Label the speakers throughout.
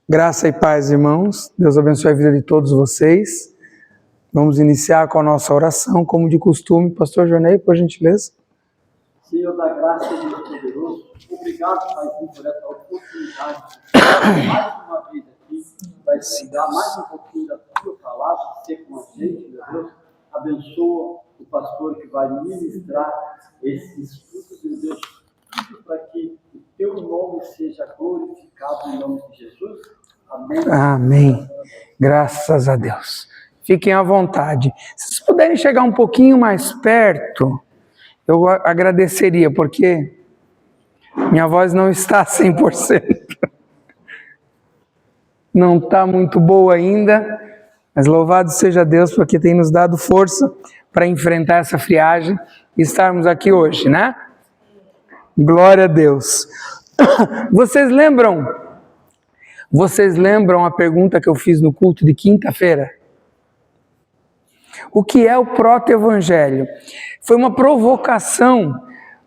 Speaker 1: Graça e paz, irmãos. Deus abençoe a vida de todos vocês. Vamos iniciar com a nossa oração, como de costume. Pastor Jornei, por gentileza.
Speaker 2: Senhor da graça e do poderoso, obrigado, Paizinho, por essa oportunidade de mais uma vez aqui, vai estudar mais um pouquinho da tua palavra, ser com a gente, meu Deus. Abençoa o pastor que vai ministrar esse estudo, meu Deus, tudo para que o teu nome seja glorificado em nome de Jesus. Amém.
Speaker 1: Amém. Graças a Deus. Fiquem à vontade. Se vocês puderem chegar um pouquinho mais perto, eu agradeceria, porque minha voz não está 100%. Não está muito boa ainda, mas louvado seja Deus, porque tem nos dado força para enfrentar essa friagem e estarmos aqui hoje, né? Glória a Deus. Vocês lembram a pergunta que eu fiz no culto de quinta-feira? O que é o proto-evangelho? Foi uma provocação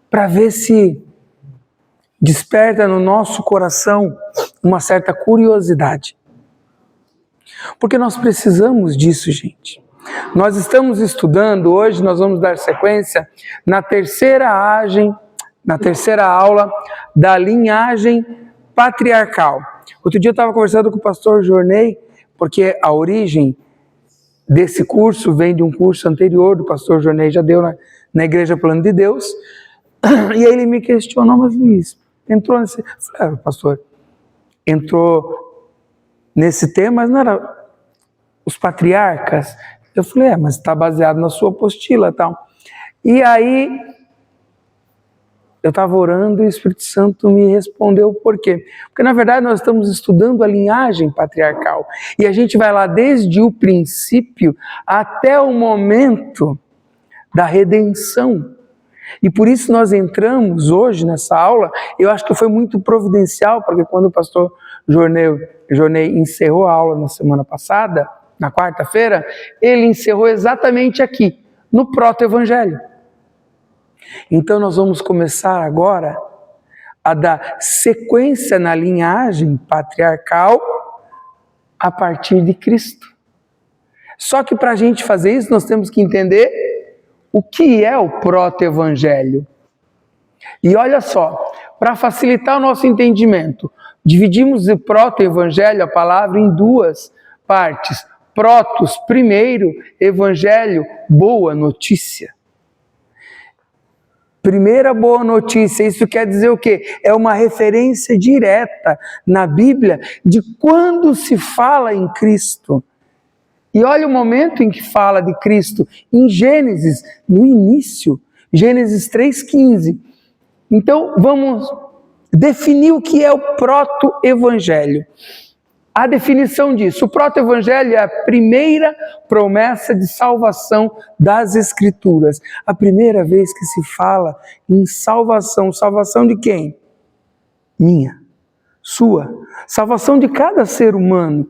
Speaker 1: para ver se desperta no nosso coração uma certa curiosidade. Porque nós precisamos disso, gente. Nós estamos estudando, hoje nós vamos dar sequência na terceira aula da linhagem patriarcal. Outro dia eu estava conversando com o pastor Jornei, porque a origem desse curso vem de um curso anterior do pastor Jornei, já deu na Igreja Plano de Deus, e aí ele me questionou, mas Luiz, entrou nesse... Eu falei, pastor, entrou nesse tema, mas não era os patriarcas? Eu falei, mas está baseado na sua apostila e tal. E aí, eu estava orando e o Espírito Santo me respondeu por quê? Porque na verdade nós estamos estudando a linhagem patriarcal e a gente vai lá desde o princípio até o momento da redenção. E por isso nós entramos hoje nessa aula, eu acho que foi muito providencial, porque quando o pastor Jornei encerrou a aula na semana passada, na quarta-feira, ele encerrou exatamente aqui, no proto-evangelho. Então nós vamos começar agora a dar sequência na linhagem patriarcal a partir de Cristo. Só que para a gente fazer isso nós temos que entender o que é o proto-evangelho. E olha só, para facilitar o nosso entendimento, dividimos o proto-evangelho, a palavra, em duas partes. Protos, primeiro, evangelho, boa notícia. Primeira boa notícia, isso quer dizer o quê? É uma referência direta na Bíblia de quando se fala em Cristo. E olha o momento em que fala de Cristo, em Gênesis, no início, Gênesis 3,15. Então vamos definir o que é o proto-evangelho. A definição disso, o proto-evangelho é a primeira promessa de salvação das Escrituras. A primeira vez que se fala em salvação. Salvação de quem? Minha, sua. Salvação de cada ser humano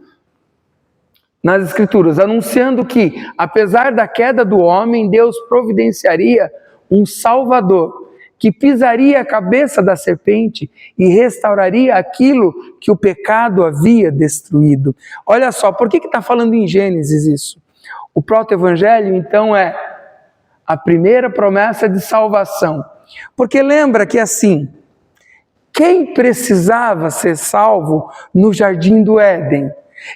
Speaker 1: nas Escrituras, anunciando que, apesar da queda do homem, Deus providenciaria um Salvador que pisaria a cabeça da serpente e restauraria aquilo que o pecado havia destruído. Olha só, por que está falando em Gênesis isso? O proto-evangelho, então, é a primeira promessa de salvação. Porque lembra que assim, quem precisava ser salvo no jardim do Éden?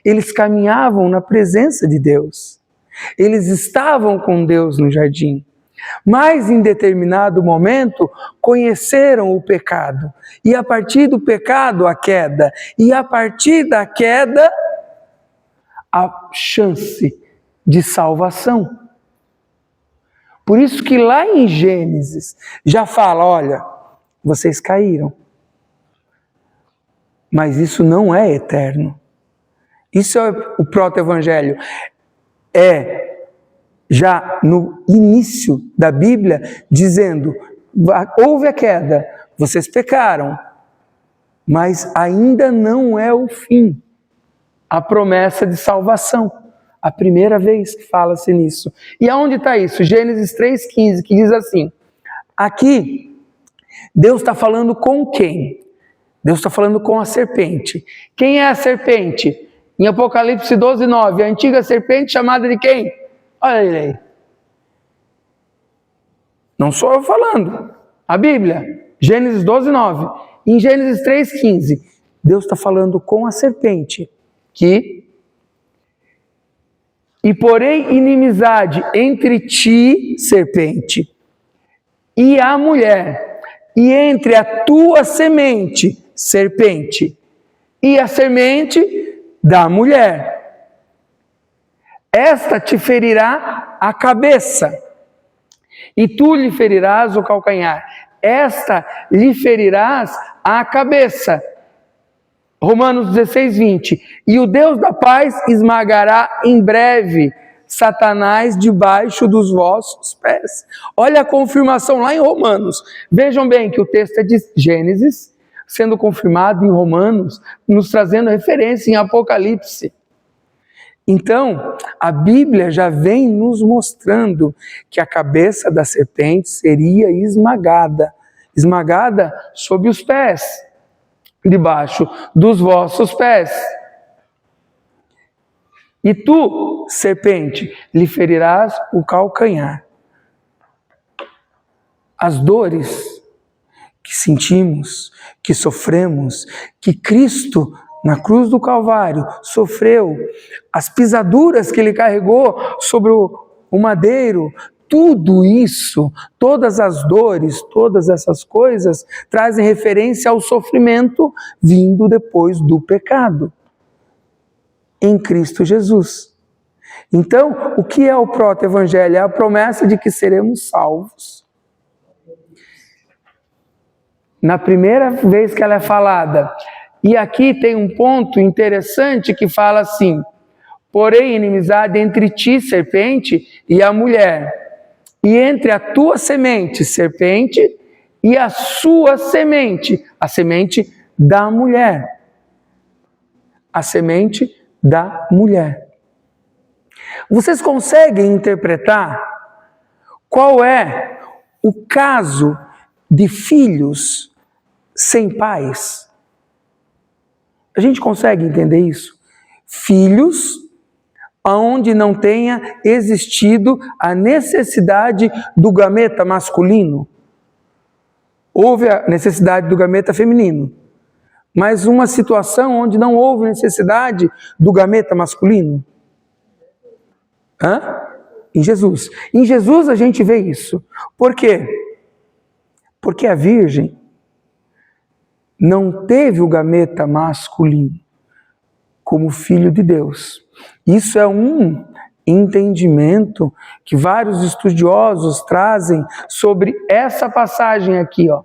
Speaker 1: Eles caminhavam na presença de Deus. Eles estavam com Deus no jardim. Mas em determinado momento conheceram o pecado. E a partir do pecado a queda. E a partir da queda a chance de salvação. Por isso que lá em Gênesis já fala, olha, vocês caíram. Mas isso não é eterno. Isso é o proto-evangelho. É já no início da Bíblia, dizendo, houve a queda, vocês pecaram, mas ainda não é o fim. A promessa de salvação, a primeira vez que fala-se nisso. E aonde está isso? Gênesis 3,15, que diz assim, aqui, Deus está falando com quem? Deus está falando com a serpente. Quem é a serpente? Em Apocalipse 12:9, a antiga serpente chamada de quem? Olha ele aí. Não sou eu falando. A Bíblia, Gênesis 12:9. Em Gênesis 3:15, Deus está falando com a serpente que... E porém inimizade entre ti, serpente, e a mulher, e entre a tua semente, serpente, e a semente da mulher. Esta te ferirá a cabeça, e tu lhe ferirás o calcanhar. Esta lhe ferirás a cabeça. Romanos 16:20. E o Deus da paz esmagará em breve Satanás debaixo dos vossos pés. Olha a confirmação lá em Romanos. Vejam bem que o texto é de Gênesis, sendo confirmado em Romanos, nos trazendo referência em Apocalipse. Então, a Bíblia já vem nos mostrando que a cabeça da serpente seria esmagada sob os pés, debaixo dos vossos pés. E tu, serpente, lhe ferirás o calcanhar. As dores que sentimos, que sofremos, que Cristo na cruz do Calvário sofreu, as pisaduras que ele carregou sobre o madeiro, tudo isso, todas as dores, todas essas coisas, trazem referência ao sofrimento vindo depois do pecado, em Cristo Jesus. Então, o que é o proto-evangelho? É a promessa de que seremos salvos. Na primeira vez que ela é falada, e aqui tem um ponto interessante que fala assim: porém, inimizade entre ti, serpente, e a mulher, e entre a tua semente, serpente, e a sua semente, a semente da mulher. A semente da mulher. Vocês conseguem interpretar qual é o caso de filhos sem pais? A gente consegue entender isso? Filhos onde não tenha existido a necessidade do gameta masculino. Houve a necessidade do gameta feminino, mas uma situação onde não houve necessidade do gameta masculino. Em Jesus. Em Jesus a gente vê isso. Por quê? Porque a Virgem não teve o gameta masculino como filho de Deus. Isso é um entendimento que vários estudiosos trazem sobre essa passagem aqui, ó.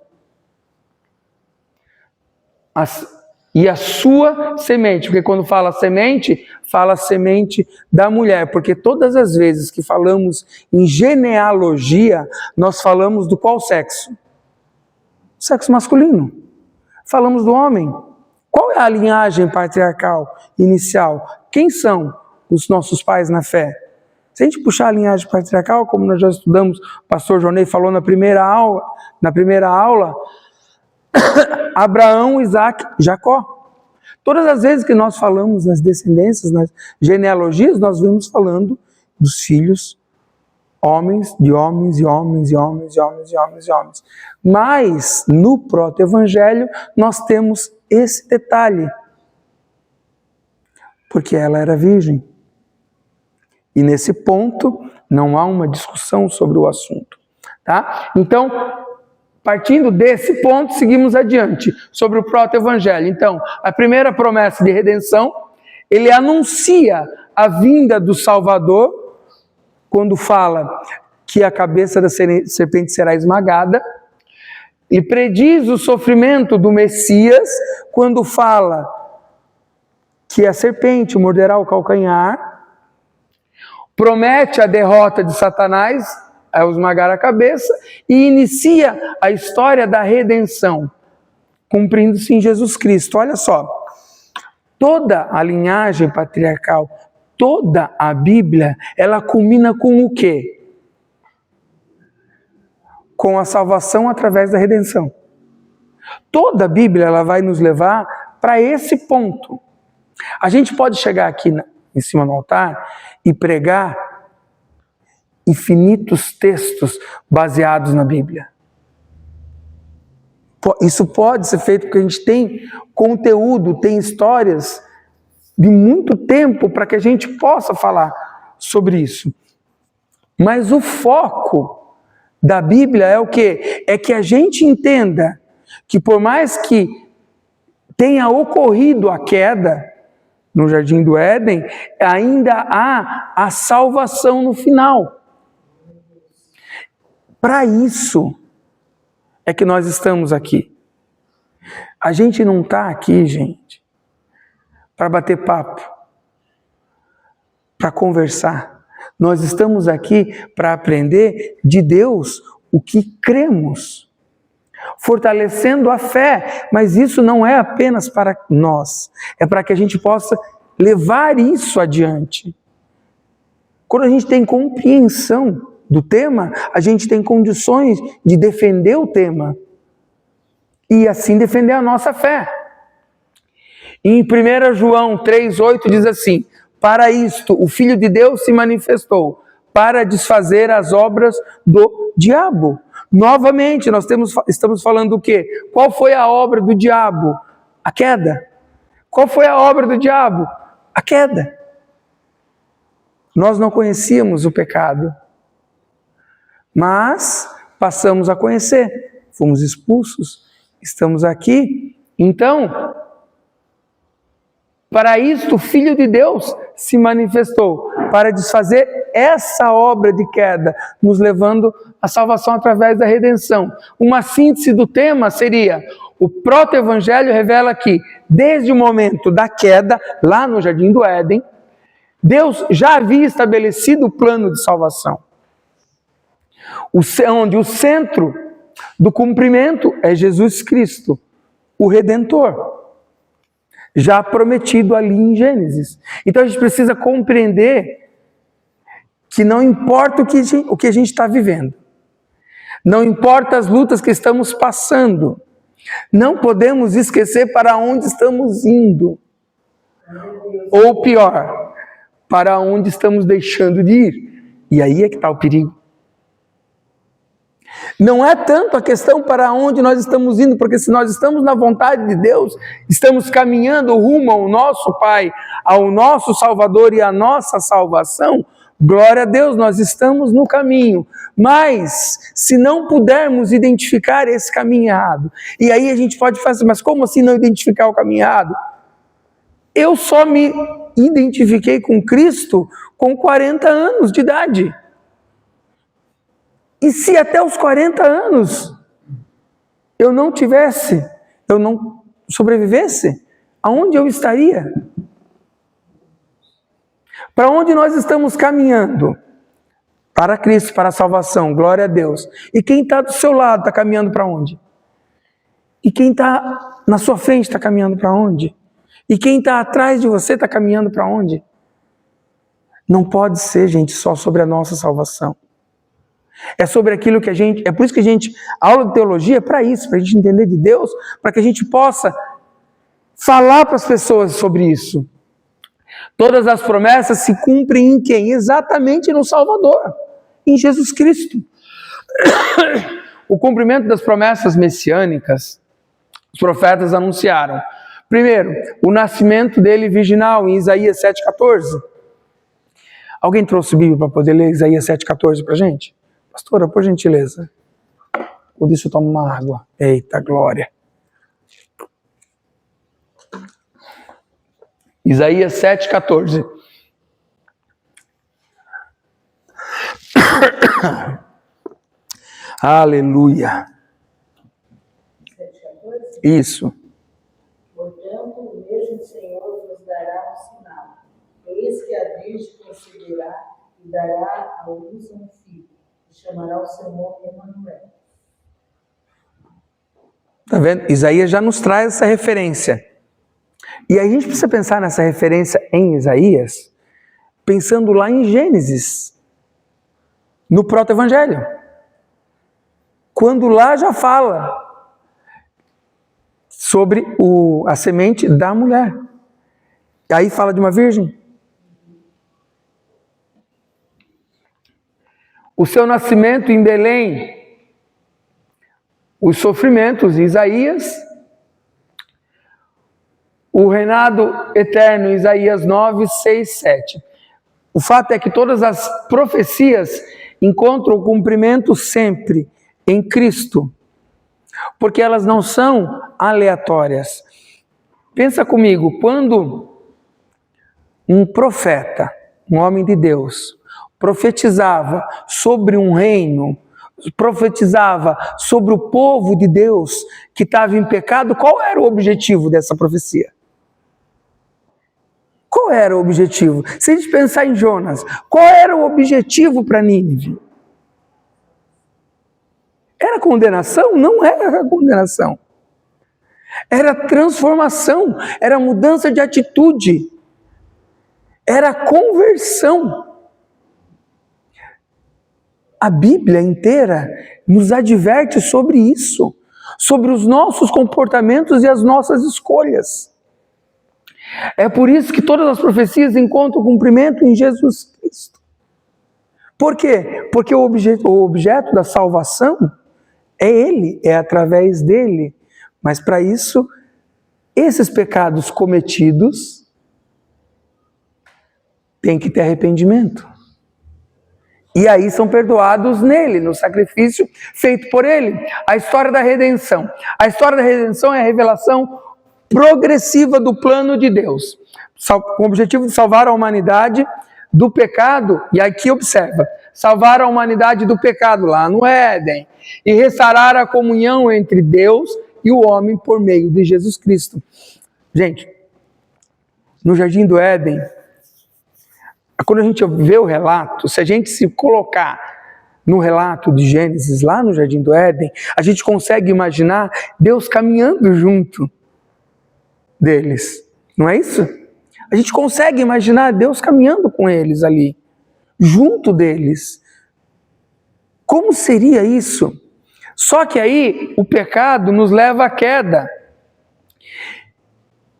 Speaker 1: E a sua semente, porque quando fala semente da mulher, porque todas as vezes que falamos em genealogia, nós falamos do qual sexo? Sexo masculino. Falamos do homem. Qual é a linhagem patriarcal inicial? Quem são os nossos pais na fé? Se a gente puxar a linhagem patriarcal, como nós já estudamos, o pastor Jonei falou na primeira aula, Abraão, Isaac, Jacó. Todas as vezes que nós falamos nas descendências, nas genealogias, nós vamos falando dos filhos, homens, de homens, e homens, e homens, e homens, e homens, e homens. Mas, no proto-evangelho, nós temos esse detalhe. Porque ela era virgem. E nesse ponto, não há uma discussão sobre o assunto. Tá? Então, partindo desse ponto, seguimos adiante sobre o proto-evangelho. Então, a primeira promessa de redenção, ele anuncia a vinda do Salvador, quando fala que a cabeça da serpente será esmagada, e prediz o sofrimento do Messias, quando fala que a serpente morderá o calcanhar, promete a derrota de Satanás, ao esmagar a cabeça, e inicia a história da redenção, cumprindo-se em Jesus Cristo. Olha só, toda a linhagem patriarcal, toda a Bíblia, ela culmina com o quê? Com a salvação através da redenção. Toda a Bíblia ela vai nos levar para esse ponto. A gente pode chegar aqui em cima do altar e pregar infinitos textos baseados na Bíblia. Isso pode ser feito porque a gente tem conteúdo, tem histórias de muito tempo para que a gente possa falar sobre isso. Mas o foco da Bíblia é o quê? É que a gente entenda que por mais que tenha ocorrido a queda no Jardim do Éden, ainda há a salvação no final. Para isso é que nós estamos aqui. A gente não está aqui, gente, para bater papo, para conversar. Nós estamos aqui para aprender de Deus o que cremos, fortalecendo a fé, mas isso não é apenas para nós, é para que a gente possa levar isso adiante. Quando a gente tem compreensão do tema, a gente tem condições de defender o tema e assim defender a nossa fé. Em 1 João 3,8 diz assim: para isto o Filho de Deus se manifestou, para desfazer as obras do diabo. Novamente, nós estamos falando do quê? Qual foi a obra do diabo? A queda. Qual foi a obra do diabo? A queda. Nós não conhecíamos o pecado, mas passamos a conhecer. Fomos expulsos, estamos aqui. Então, para isto o Filho de Deus se manifestou, para desfazer essa obra de queda, nos levando à salvação através da redenção. Uma síntese do tema seria: o proto-evangelho revela que, desde o momento da queda, lá no Jardim do Éden, Deus já havia estabelecido o plano de salvação, onde o centro do cumprimento é Jesus Cristo, o Redentor, já prometido ali em Gênesis. Então a gente precisa compreender que não importa o que a gente está vivendo, não importa as lutas que estamos passando, não podemos esquecer para onde estamos indo, ou pior, para onde estamos deixando de ir. E aí é que está o perigo. Não é tanto a questão para onde nós estamos indo, porque se nós estamos na vontade de Deus, estamos caminhando rumo ao nosso Pai, ao nosso Salvador e à nossa salvação, glória a Deus, nós estamos no caminho. Mas, se não pudermos identificar esse caminho errado, e aí a gente pode fazer, mas como assim não identificar o caminho errado? Eu só me identifiquei com Cristo com 40 anos de idade. E se até os 40 anos eu não sobrevivesse, aonde eu estaria? Para onde nós estamos caminhando? Para Cristo, para a salvação, glória a Deus. E quem está do seu lado está caminhando para onde? E quem está na sua frente está caminhando para onde? E quem está atrás de você está caminhando para onde? Não pode ser, gente, só sobre a nossa salvação. É sobre aquilo que é por isso que a aula de teologia é para isso, para a gente entender de Deus, para que a gente possa falar para as pessoas sobre isso. Todas as promessas se cumprem em quem? Exatamente no Salvador, em Jesus Cristo. O cumprimento das promessas messiânicas, os profetas anunciaram. Primeiro, o nascimento dele virginal, em Isaías 7,14. Alguém trouxe o Bíblia para poder ler Isaías 7,14 para a gente? Pastora, por gentileza. Por isso eu tomo uma água. Eita, glória. Isaías 7,14. Aleluia.
Speaker 3: 7,14?
Speaker 1: Isso.
Speaker 3: Portanto, o mesmo Senhor vos dará um sinal. Eis que a Virgem conceberá e dará à luz um filho, e chamará o seu nome Emanuel.
Speaker 1: Está vendo? Isaías já nos traz essa referência. E a gente precisa pensar nessa referência em Isaías, pensando lá em Gênesis, no proto-evangelho. Quando lá já fala sobre a semente da mulher. Aí fala de uma virgem. O seu nascimento em Belém, os sofrimentos em Isaías, o reinado eterno em Isaías 9, 6, 7. O fato é que todas as profecias encontram cumprimento sempre em Cristo, porque elas não são aleatórias. Pensa comigo, quando um profeta, um homem de Deus, profetizava sobre um reino, profetizava sobre o povo de Deus que estava em pecado, qual era o objetivo dessa profecia? Qual era o objetivo? Se a gente pensar em Jonas, qual era o objetivo para Nínive? Era condenação? Não era condenação. Era transformação, era mudança de atitude, era conversão. A Bíblia inteira nos adverte sobre isso, sobre os nossos comportamentos e as nossas escolhas. É por isso que todas as profecias encontram cumprimento em Jesus Cristo. Por quê? Porque o objeto da salvação é Ele, é através dele. Mas para isso, esses pecados cometidos têm que ter arrependimento. E aí são perdoados nele, no sacrifício feito por ele. A história da redenção. A história da redenção é a revelação progressiva do plano de Deus, com o objetivo de salvar a humanidade do pecado, e aqui observa, salvar a humanidade do pecado lá no Éden, e restaurar a comunhão entre Deus e o homem por meio de Jesus Cristo. Gente, no Jardim do Éden, quando a gente vê o relato, se a gente se colocar no relato de Gênesis, lá no Jardim do Éden, a gente consegue imaginar Deus caminhando junto deles, não é isso? A gente consegue imaginar Deus caminhando com eles ali, junto deles. Como seria isso? Só que aí o pecado nos leva à queda.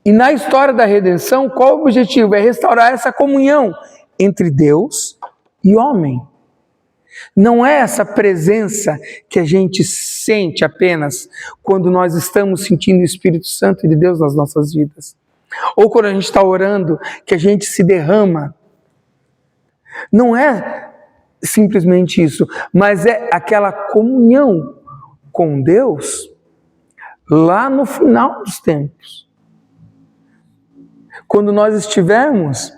Speaker 1: E na história da redenção, qual o objetivo? É restaurar essa comunhão entre Deus e homem. Não é essa presença que a gente sente apenas quando nós estamos sentindo o Espírito Santo de Deus nas nossas vidas. Ou quando a gente está orando, que a gente se derrama. Não é simplesmente isso, mas é aquela comunhão com Deus lá no final dos tempos. Quando nós estivermos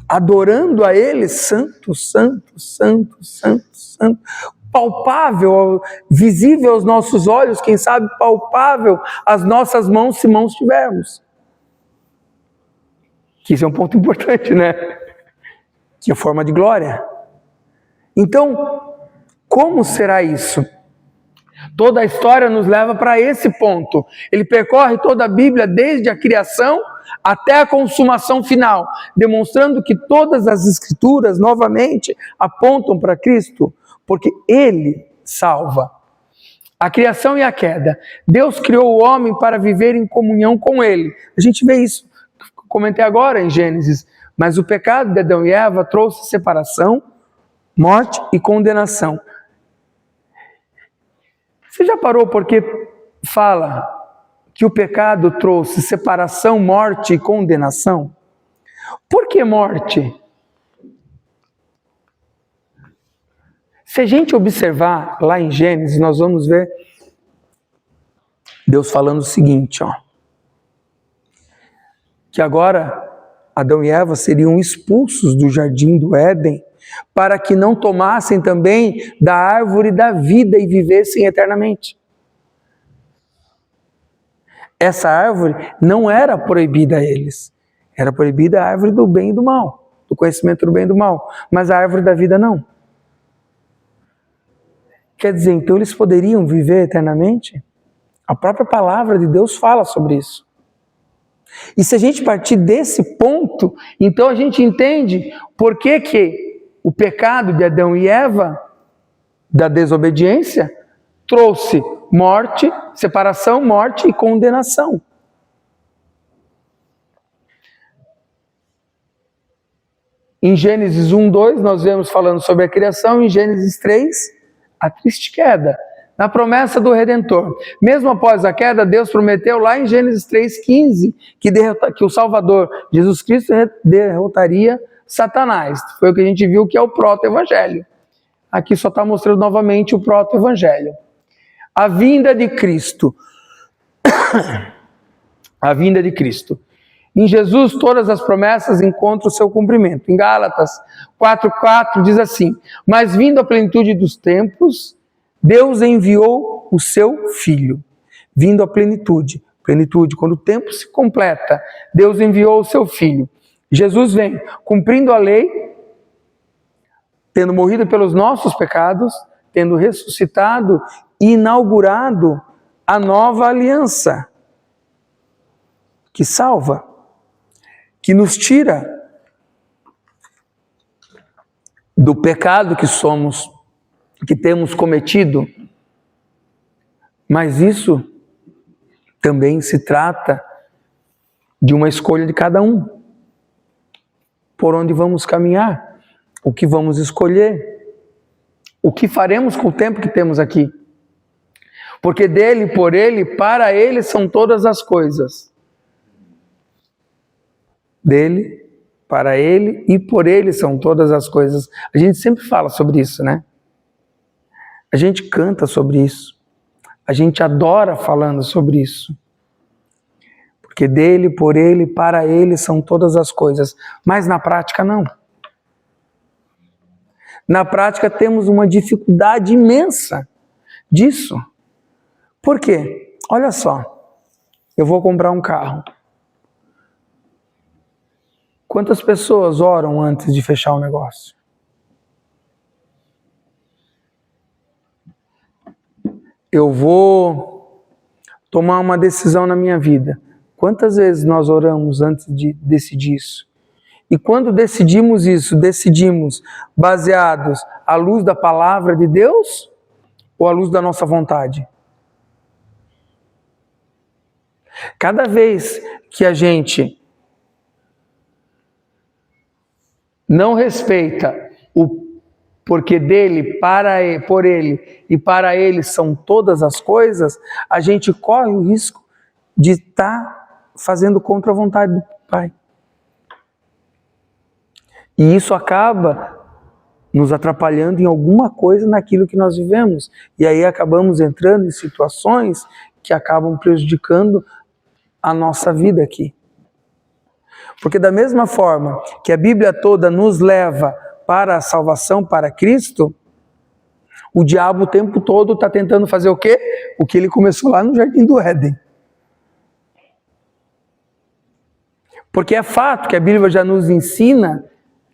Speaker 1: adorando a Ele, santo, santo, santo, santo, santo, palpável, visível aos nossos olhos, quem sabe palpável às nossas mãos, se mãos tivermos. Que isso é um ponto importante, né? Que é a forma de glória. Então, como será isso? Toda a história nos leva para esse ponto. Ele percorre toda a Bíblia desde a criação até a consumação final, demonstrando que todas as Escrituras, novamente, apontam para Cristo, porque Ele salva. A criação e a queda. Deus criou o homem para viver em comunhão com Ele. A gente vê isso, comentei agora em Gênesis, mas o pecado de Adão e Eva trouxe separação, morte e condenação. Você já parou porque fala que o pecado trouxe separação, morte e condenação? Por que morte? Se a gente observar lá em Gênesis, nós vamos ver Deus falando o seguinte, que agora Adão e Eva seriam expulsos do jardim do Éden para que não tomassem também da árvore da vida e vivessem eternamente. Essa árvore não era proibida a eles. Era proibida a árvore do bem e do mal, do conhecimento do bem e do mal, mas a árvore da vida não. Quer dizer, então eles poderiam viver eternamente? A própria palavra de Deus fala sobre isso. E se a gente partir desse ponto, então a gente entende por que o pecado de Adão e Eva, da desobediência, trouxe morte, separação, morte e condenação. Em Gênesis 1, 2, nós vemos falando sobre a criação. Em Gênesis 3, a triste queda. Na promessa do Redentor. Mesmo após a queda, Deus prometeu lá em Gênesis 3,15 que o Salvador, Jesus Cristo, derrotaria Satanás. Foi o que a gente viu que é o proto-evangelho. Aqui só está mostrando novamente o proto-evangelho. A vinda de Cristo. A vinda de Cristo. Em Jesus, todas as promessas encontram o seu cumprimento. Em Gálatas 4,4 diz assim: mas vindo a plenitude dos tempos, Deus enviou o seu Filho. Vindo a plenitude, quando o tempo se completa, Deus enviou o seu Filho. Jesus vem cumprindo a lei, tendo morrido pelos nossos pecados, tendo ressuscitado e inaugurado a nova aliança, que salva, que nos tira do pecado que temos cometido. Mas isso também se trata de uma escolha de cada um. Por onde vamos caminhar, o que vamos escolher, o que faremos com o tempo que temos aqui. Porque dele, por ele, para ele são todas as coisas. Dele, para ele e por ele são todas as coisas. A gente sempre fala sobre isso, né? A gente canta sobre isso. A gente adora falando sobre isso. Porque dele, por ele, para ele são todas as coisas. Mas na prática não. Na prática temos uma dificuldade imensa disso. Por quê? Olha só, eu vou comprar um carro. Quantas pessoas oram antes de fechar o negócio? Eu vou tomar uma decisão na minha vida. Quantas vezes nós oramos antes de decidir isso? E quando decidimos isso, decidimos baseados à luz da palavra de Deus ou à luz da nossa vontade? Cada vez que a gente não respeita o porquê dele, por ele e para ele são todas as coisas, a gente corre o risco de estar fazendo contra a vontade do Pai. E isso acaba nos atrapalhando em alguma coisa naquilo que nós vivemos. E aí acabamos entrando em situações que acabam prejudicando a nossa vida aqui. Porque da mesma forma que a Bíblia toda nos leva para a salvação, para Cristo, o diabo o tempo todo está tentando fazer o quê? O que ele começou lá no Jardim do Éden. Porque é fato que a Bíblia já nos ensina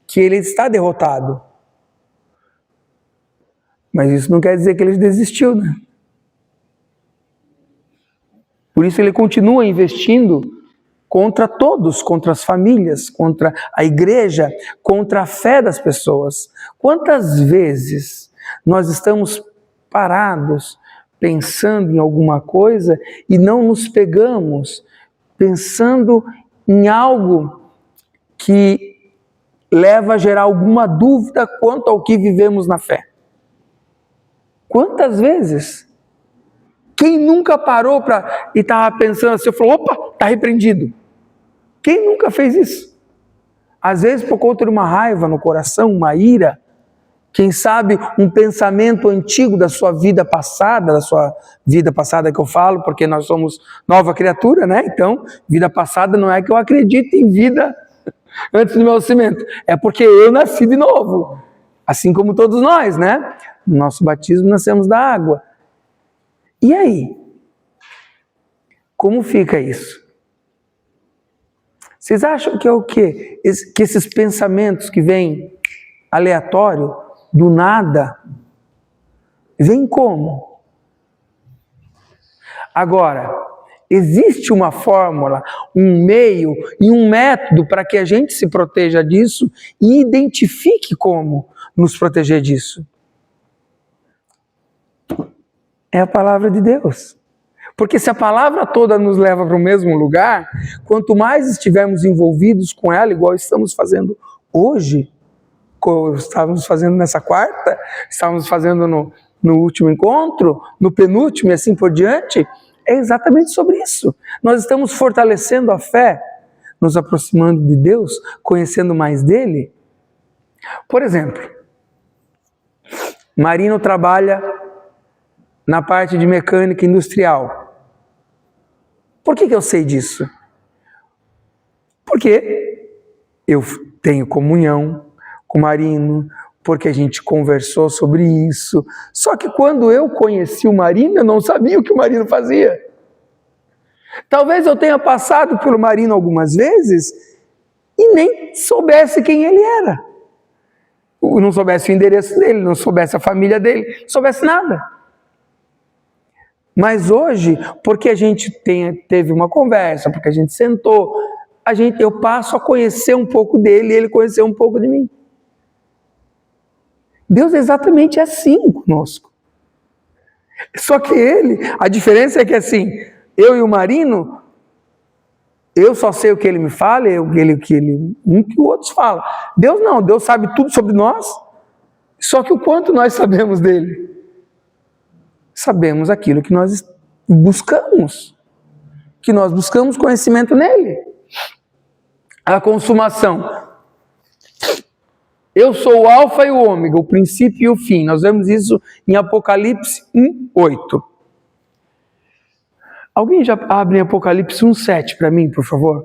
Speaker 1: que ele está derrotado. Mas isso não quer dizer que ele desistiu, né? Por isso ele continua investindo contra todos, contra as famílias, contra a igreja, contra a fé das pessoas. Quantas vezes nós estamos parados pensando em alguma coisa e não nos pegamos pensando em algo que leva a gerar alguma dúvida quanto ao que vivemos na fé? Quantas vezes? Quem nunca parou e estava pensando assim, falou, opa, está repreendido. Quem nunca fez isso? Às vezes por conta de uma raiva no coração, uma ira, quem sabe um pensamento antigo da sua vida passada que eu falo, porque nós somos nova criatura, né? Então, vida passada não é que eu acredito em vida antes do meu nascimento, é porque eu nasci de novo, assim como todos nós, né? No nosso batismo nascemos da água. E aí? Como fica isso? Vocês acham que é o quê? Que esses pensamentos que vêm aleatório, do nada, vêm como? Agora, existe uma fórmula, um meio e um método para que a gente se proteja disso e identifique como nos proteger disso. É a palavra de Deus. Porque se a palavra toda nos leva para o mesmo lugar, quanto mais estivermos envolvidos com ela, igual estamos fazendo hoje, estávamos fazendo nessa quarta, estávamos fazendo no último encontro, no penúltimo e assim por diante, é exatamente sobre isso. Nós estamos fortalecendo a fé, nos aproximando de Deus, conhecendo mais dele. Por exemplo, Marino trabalha na parte de mecânica industrial. Por que eu sei disso? Porque eu tenho comunhão com o Marino, porque a gente conversou sobre isso. Só que quando eu conheci o Marino, eu não sabia o que o Marino fazia. Talvez eu tenha passado pelo Marino algumas vezes e nem soubesse quem ele era. Não soubesse o endereço dele, não soubesse a família dele, não soubesse nada. Mas hoje, porque a gente teve uma conversa, porque a gente sentou, eu passo a conhecer um pouco dele e ele conheceu um pouco de mim. Deus é exatamente assim conosco. Só que a diferença é que assim, eu e o Marino, eu só sei o que ele me fala, um que o outro fala. Deus não, Deus sabe tudo sobre nós, só que o quanto nós sabemos dele? Sabemos aquilo que nós buscamos, conhecimento nele. A consumação. Eu sou o alfa e o ômega, o princípio e o fim. Nós vemos isso em Apocalipse 1:8. Alguém já abre em Apocalipse 1:7 para mim, por favor?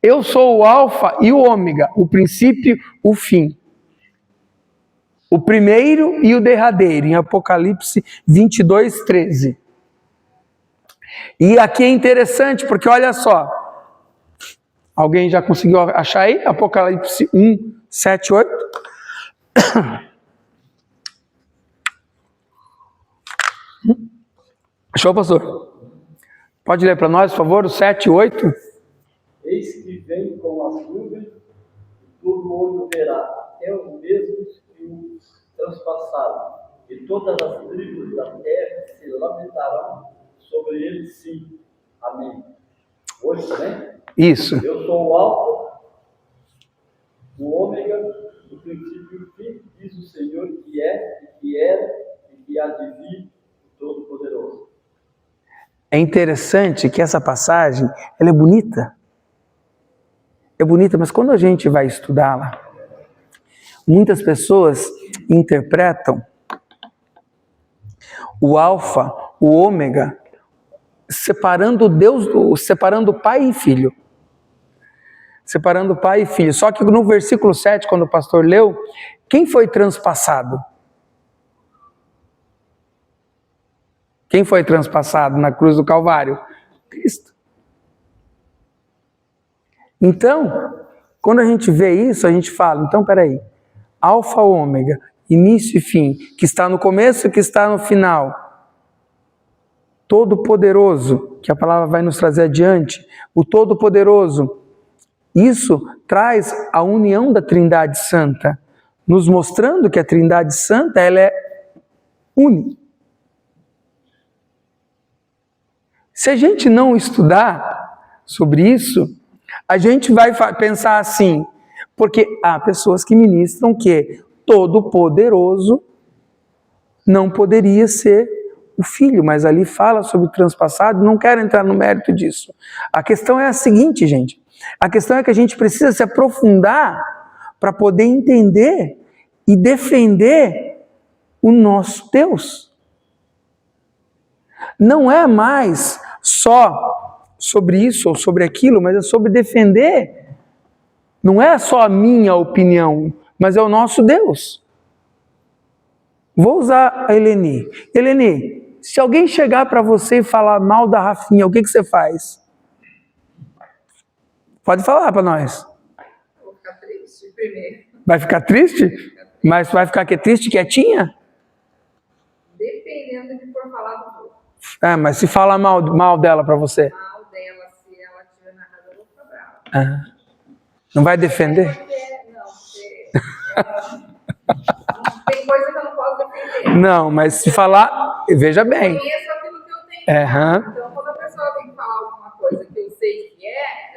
Speaker 1: Eu sou o alfa e o ômega, o princípio, o fim. O primeiro e o derradeiro, em Apocalipse 22:13. E aqui é interessante, porque olha só. Alguém já conseguiu achar aí? Apocalipse 1:7, 8. Achou, pastor? Pode ler para nós, por favor, o 7 e 8.
Speaker 2: Eis que vem com as nuvens, e todo olho verá, até os mesmos que o transpassaram, e todas as tribos da terra se lamentarão sobre ele, sim. Amém. Hoje também?
Speaker 1: Isso.
Speaker 2: Eu sou o alfa, o ômega, o princípio e o fim, diz o Senhor, que é, e que era, e que há de vir, o Todo-Poderoso.
Speaker 1: É interessante que essa passagem, ela é bonita. É bonita, mas quando a gente vai estudá-la, muitas pessoas interpretam o alfa, o ômega, separando separando pai e filho. Separando pai e filho. Só que no versículo 7, quando o pastor leu, quem foi transpassado? Quem foi transpassado na cruz do Calvário? Cristo. Então, quando a gente vê isso, a gente fala, então peraí, alfa, ômega, início e fim, que está no começo e que está no final, Todo-Poderoso, que a palavra vai nos trazer adiante, o Todo-Poderoso, isso traz a união da Trindade Santa, nos mostrando que a Trindade Santa, ela é única. Se a gente não estudar sobre isso, a gente vai pensar assim, porque há pessoas que ministram que Todo-Poderoso não poderia ser o Filho, mas ali fala sobre o transpassado, não quero entrar no mérito disso. A questão é a seguinte, gente, a questão é que a gente precisa se aprofundar para poder entender e defender o nosso Deus. Não é mais só sobre isso ou sobre aquilo, mas é sobre defender. Não é só a minha opinião, mas é o nosso Deus. Vou usar a Eleni. Eleni, se alguém chegar para você e falar mal da Rafinha, o que você faz? Pode falar para nós.
Speaker 3: Vou ficar triste primeiro.
Speaker 1: Vai ficar triste? Mas vai ficar triste, quietinha?
Speaker 3: Dependendo do que for falar do outro.
Speaker 1: Mas se falar mal dela para você?
Speaker 3: Mal dela, se ela estiver na casa, eu vou ficar brava.
Speaker 1: Não vai defender?
Speaker 3: Não, porque tem coisa que eu não posso defender
Speaker 4: Não,
Speaker 1: mas se falar, veja bem.
Speaker 4: Eu conheço aquilo que eu tenho.
Speaker 1: Uhum.
Speaker 4: Então, quando a pessoa tem que falar alguma coisa que eu sei que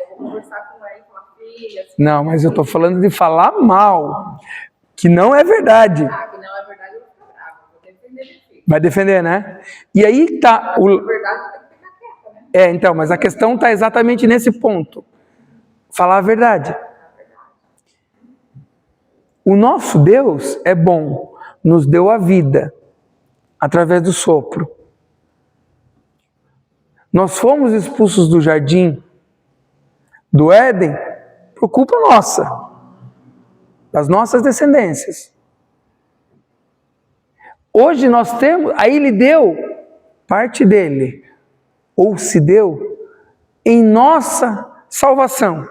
Speaker 4: eu vou conversar com ela e falar, filha... Assim,
Speaker 1: não, mas eu estou falando de falar mal, que não é verdade.
Speaker 4: Que não é verdade, eu vou ficar brava. Vou defender ele, filho.
Speaker 1: Vai defender, né? E aí tá...
Speaker 4: Na verdade, tem que ficar quieta, né?
Speaker 1: então, mas a questão está exatamente nesse ponto. Falar a verdade. O nosso Deus é bom, nos deu a vida através do sopro. Nós fomos expulsos do jardim, do Éden, por culpa nossa, das nossas descendências. Hoje nós temos, aí Ele deu parte dele, ou se deu, em nossa salvação,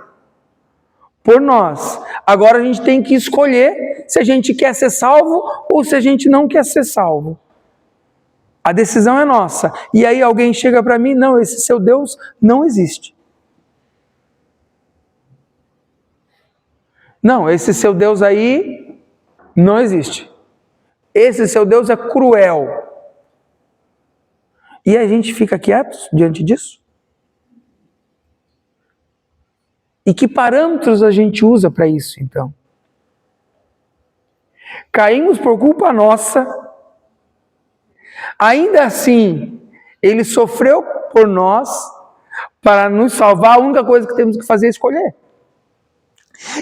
Speaker 1: por nós. Agora a gente tem que escolher se a gente quer ser salvo ou se a gente não quer ser salvo. A decisão é nossa. E aí alguém chega para mim, não, esse seu Deus não existe. Não, esse seu Deus aí não existe. Esse seu Deus é cruel. E a gente fica quieto diante disso? E que parâmetros a gente usa para isso, então? Caímos por culpa nossa. Ainda assim, Ele sofreu por nós para nos salvar. A única coisa que temos que fazer é escolher.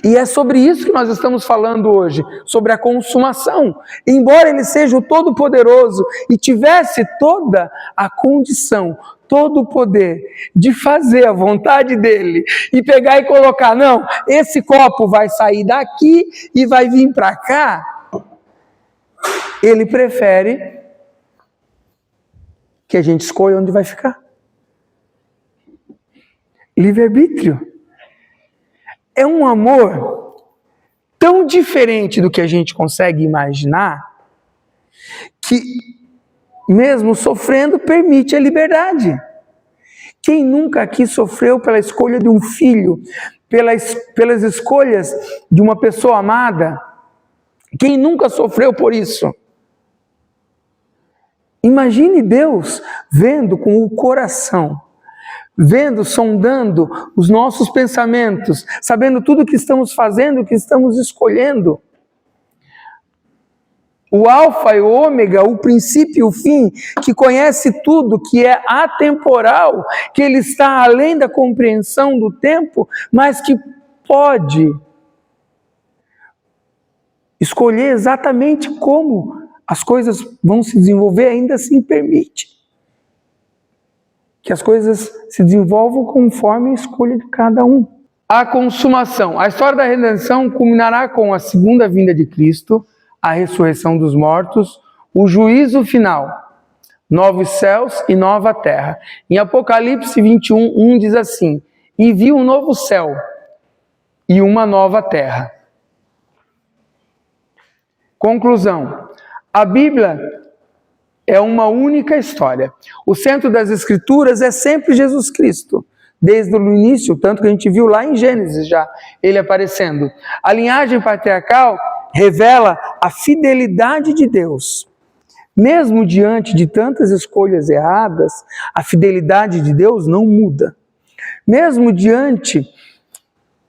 Speaker 1: E é sobre isso que nós estamos falando hoje, sobre a consumação. Embora Ele seja o Todo-Poderoso e tivesse toda a condição, todo o poder de fazer a vontade dEle e pegar e colocar, não, esse copo vai sair daqui e vai vir para cá, Ele prefere que a gente escolha onde vai ficar. Livre-arbítrio. É um amor tão diferente do que a gente consegue imaginar, que mesmo sofrendo permite a liberdade. Quem nunca aqui sofreu pela escolha de um filho, pelas escolhas de uma pessoa amada? Quem nunca sofreu por isso? Imagine Deus vendo com o coração, vendo, sondando os nossos pensamentos, sabendo tudo o que estamos fazendo, o que estamos escolhendo. O alfa e o ômega, o princípio e o fim, que conhece tudo, que é atemporal, que Ele está além da compreensão do tempo, mas que pode escolher exatamente como as coisas vão se desenvolver, ainda assim permite que as coisas se desenvolvam conforme a escolha de cada um. A consumação. A história da redenção culminará com a segunda vinda de Cristo, a ressurreição dos mortos, o juízo final, novos céus e nova terra. Em Apocalipse 21:1 diz assim: e vi um novo céu e uma nova terra. Conclusão. A Bíblia é uma única história. O centro das Escrituras é sempre Jesus Cristo, desde o início, tanto que a gente viu lá em Gênesis já, ele aparecendo. A linhagem patriarcal revela a fidelidade de Deus. Mesmo diante de tantas escolhas erradas, a fidelidade de Deus não muda. Mesmo diante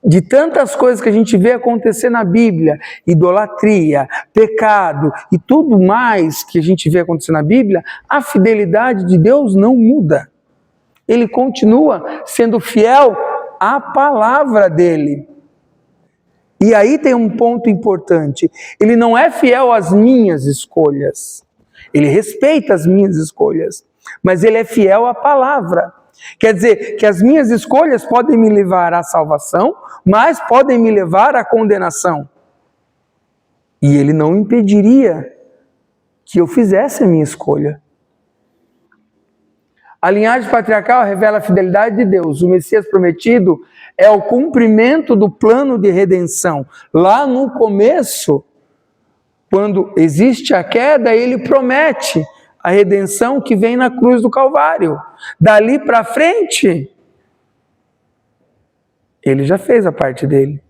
Speaker 1: de tantas coisas que a gente vê acontecer na Bíblia, idolatria, pecado e tudo mais que a gente vê acontecer na Bíblia, a fidelidade de Deus não muda. Ele continua sendo fiel à palavra dele. E aí tem um ponto importante. Ele não é fiel às minhas escolhas. Ele respeita as minhas escolhas, mas ele é fiel à palavra. Quer dizer, que as minhas escolhas podem me levar à salvação, mas podem me levar à condenação. E ele não impediria que eu fizesse a minha escolha. A linhagem patriarcal revela a fidelidade de Deus. O Messias prometido é o cumprimento do plano de redenção. Lá no começo, quando existe a queda, ele promete a redenção que vem na cruz do Calvário. Dali para frente, ele já fez a parte dele.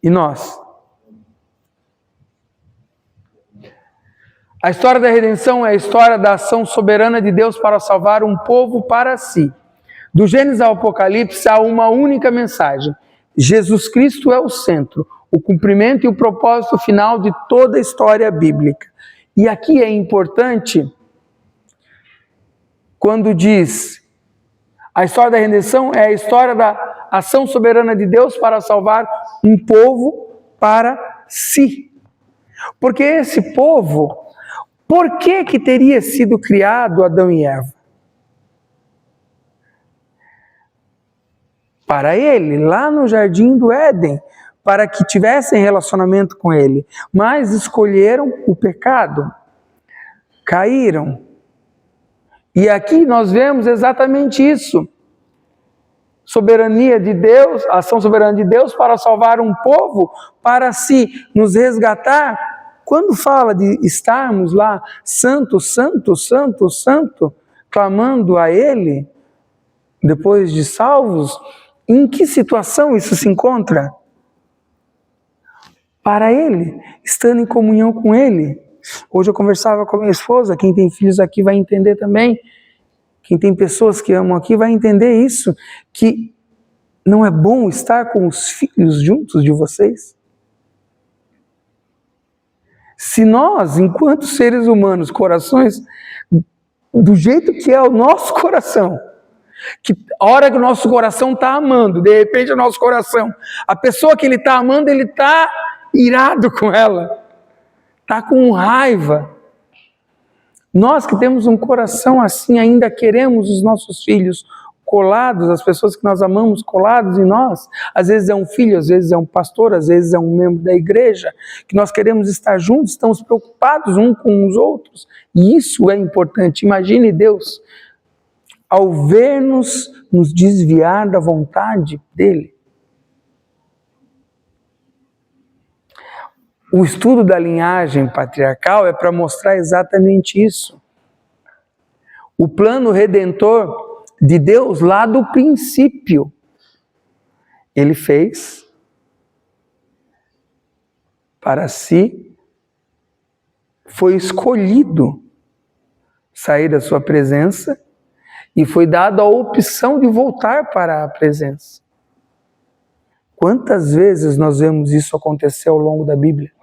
Speaker 1: E nós? A história da redenção é a história da ação soberana de Deus para salvar um povo para si. Do Gênesis ao Apocalipse há uma única mensagem: Jesus Cristo é o centro, o cumprimento e o propósito final de toda a história bíblica. E aqui é importante, quando diz a história da redenção é a história da ação soberana de Deus para salvar um povo para si. Porque esse povo, por que teria sido criado Adão e Eva? Para ele, lá no jardim do Éden, para que tivessem relacionamento com ele, mas escolheram o pecado, caíram. E aqui nós vemos exatamente isso. Soberania de Deus, ação soberana de Deus para salvar um povo, para si, nos resgatar. Quando fala de estarmos lá, santo, santo, santo, santo, clamando a Ele, depois de salvos, em que situação isso se encontra? Para Ele, estando em comunhão com Ele. Hoje eu conversava com a minha esposa, quem tem filhos aqui vai entender também, quem tem pessoas que amam aqui vai entender isso, que não é bom estar com os filhos juntos de vocês? Se nós, enquanto seres humanos, corações, do jeito que é o nosso coração, que a hora que o nosso coração está amando, de repente o nosso coração, a pessoa que ele está amando, ele está irado com ela, está com raiva. Nós que temos um coração assim, ainda queremos os nossos filhos colados, as pessoas que nós amamos colados em nós. Às vezes é um filho, às vezes é um pastor, às vezes é um membro da igreja, que nós queremos estar juntos, estamos preocupados uns com os outros. E isso é importante. Imagine Deus, ao ver-nos nos desviar da vontade dele. O estudo da linhagem patriarcal é para mostrar exatamente isso. O plano redentor de Deus lá do princípio, Ele fez para si, foi escolhido sair da sua presença e foi dado a opção de voltar para a presença. Quantas vezes nós vemos isso acontecer ao longo da Bíblia?